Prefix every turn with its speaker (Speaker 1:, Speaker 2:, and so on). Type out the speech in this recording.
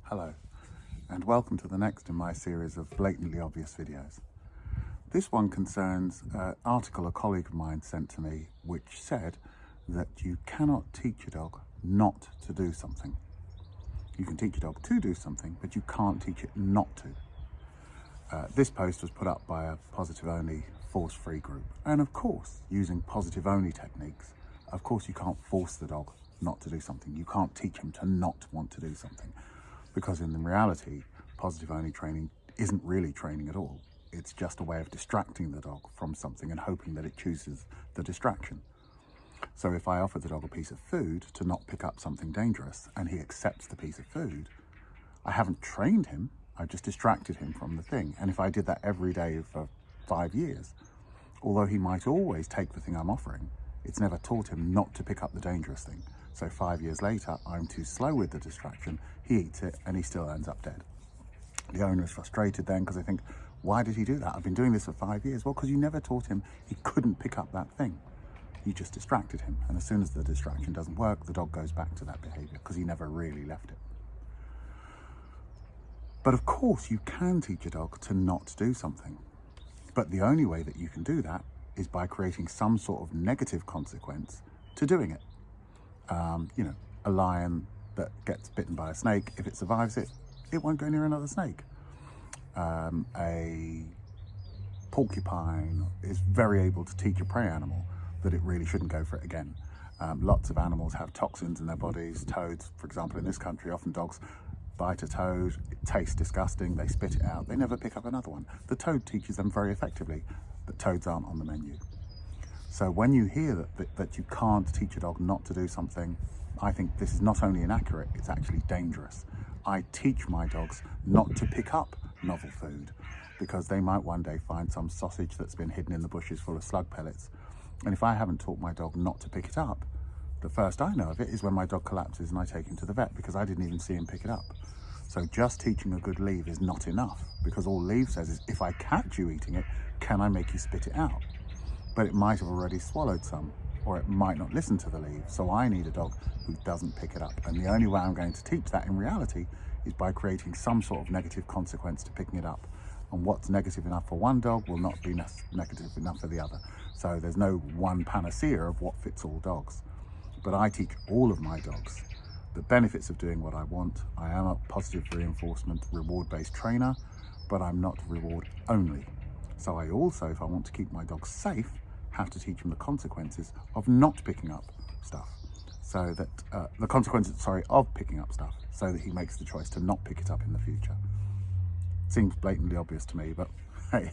Speaker 1: Hello, and welcome to the next in my series of blatantly obvious videos. This one concerns an article a colleague of mine sent to me which said that you cannot teach a dog not to do something. You can teach a dog to do something, but you can't teach it not to. This post was put up by a positive-only force-free group, and of course, using positive-only techniques, of course you can't force the dog not to do something. You can't teach him to not want to do something, because in reality, positive-only training isn't really training at all. It's just a way of distracting the dog from something and hoping that it chooses the distraction. So if I offer the dog a piece of food to not pick up something dangerous and he accepts the piece of food, I haven't trained him, I've just distracted him from the thing. And if I did that every day for 5 years, although he might always take the thing I'm offering, it's never taught him not to pick up the dangerous thing. So 5 years later, I'm too slow with the distraction, he eats it and he still ends up dead. The owner is frustrated then because they think, why did he do that? I've been doing this for 5 years. Well, because you never taught him he couldn't pick up that thing. You just distracted him. And as soon as the distraction doesn't work, the dog goes back to that behavior because he never really left it. But of course, you can teach a dog to not do something. But the only way that you can do that is by creating some sort of negative consequence to doing it. A lion that gets bitten by a snake, if it survives it, it won't go near another snake. A porcupine is very able to teach a prey animal that it really shouldn't go for it again. Lots of animals have toxins in their bodies. Toads, for example, in this country, often dogs bite a toad, it tastes disgusting, they spit it out, they never pick up another one. The toad teaches them very effectively that toads aren't on the menu. So when you hear that you can't teach a dog not to do something, I think this is not only inaccurate, it's actually dangerous. I teach my dogs not to pick up novel food because they might one day find some sausage that's been hidden in the bushes full of slug pellets. And if I haven't taught my dog not to pick it up, the first I know of it is when my dog collapses and I take him to the vet because I didn't even see him pick it up. So just teaching a good leave is not enough, because all leave says is, if I catch you eating it, can I make you spit it out? But it might have already swallowed some, or it might not listen to the leave. So I need a dog who doesn't pick it up. And the only way I'm going to teach that in reality is by creating some sort of negative consequence to picking it up. And what's negative enough for one dog will not be negative enough for the other. So there's no one panacea of what fits all dogs. But I teach all of my dogs the benefits of doing what I want. I am a positive reinforcement, reward-based trainer, but I'm not reward only. So I also, if I want to keep my dogs safe, have to teach him the consequences of not picking up stuff. So that, of picking up stuff, so that he makes the choice to not pick it up in the future. Seems blatantly obvious to me, but hey.